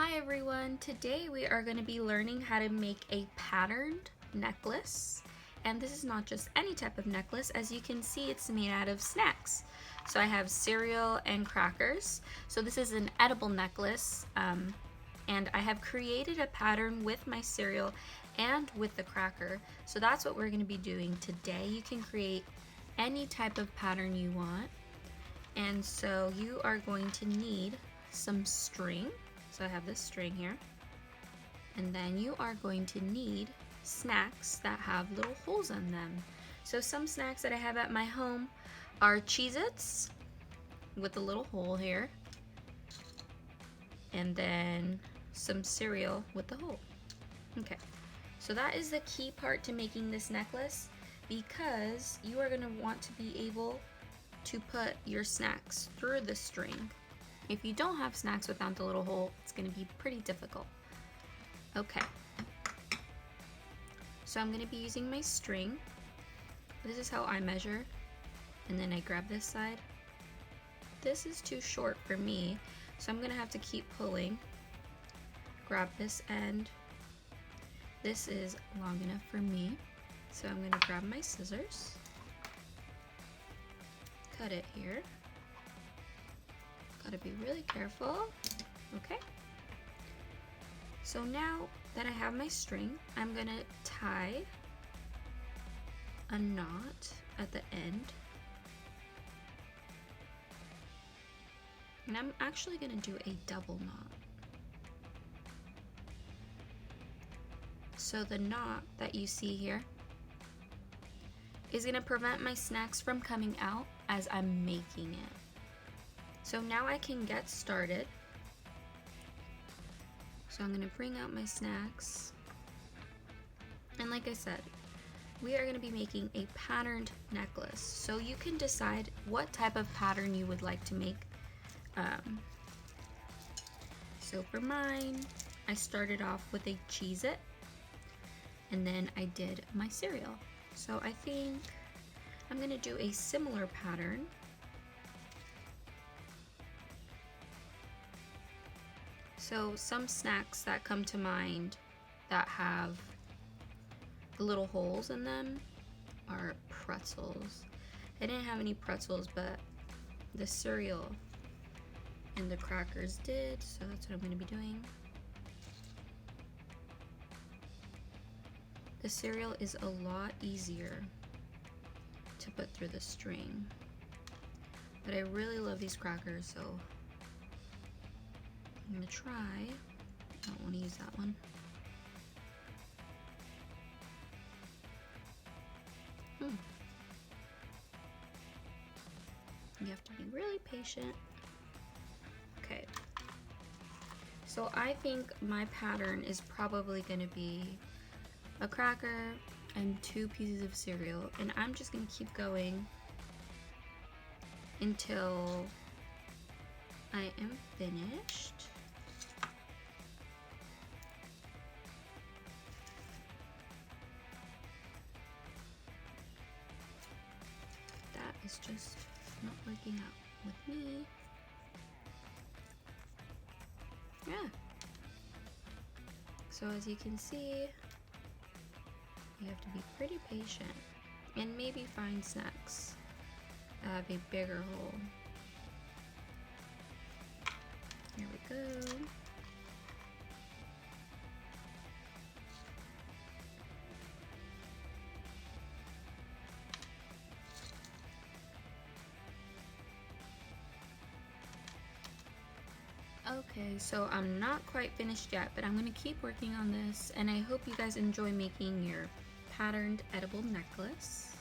Hi everyone, today we are going to be learning how to make a patterned necklace. And this is not just any type of necklace. As you can see, it's made out of snacks. So I have cereal and crackers. So this is an edible necklace, and I have created a pattern with my cereal and with the cracker. So that's what we're going to be doing today. You can create any type of pattern you want. And so you are going to need some string. So I have this string here. And then you are going to need snacks that have little holes in them. So some snacks that I have at my home are Cheez-Its with a little hole here. And then some cereal with the hole. Okay, so that is the key part to making this necklace, because you are going to want to be able to put your snacks through the string. If you don't have snacks without the little hole, it's going to be pretty difficult. Okay, so I'm going to be using my string. This is how I measure, and then I grab this side. This is too short for me, so I'm going to have to keep pulling. Grab this end. This is long enough for me, so I'm going to grab my scissors, cut it here. Gotta be really careful. Okay. So now that I have my string, I'm gonna tie a knot at the end. And I'm actually gonna do a double knot. So the knot that you see here is gonna prevent my snacks from coming out as I'm making it. So now I can get started. So I'm gonna bring out my snacks. And like I said, we are gonna be making a patterned necklace. So you can decide what type of pattern you would like to make. So for mine, I started off with a Cheez-It, and then I did my cereal. So I think I'm gonna do a similar pattern. So some snacks that come to mind that have the little holes in them are pretzels. I didn't have any pretzels, but the cereal and the crackers did, so that's what I'm going to be doing. The cereal is a lot easier to put through the string, but I really love these crackers, so I'm gonna try. I don't want to use that one. You have to be really patient. Okay. So I think my pattern is probably gonna be a cracker and 2 pieces of cereal, and I'm just gonna keep going until I am finished. It's just not working out with me. Yeah. So as you can see, you have to be pretty patient and maybe find snacks that have a bigger hole. Here we go. Okay, so I'm not quite finished yet, but I'm going to keep working on this, and I hope you guys enjoy making your patterned edible necklace.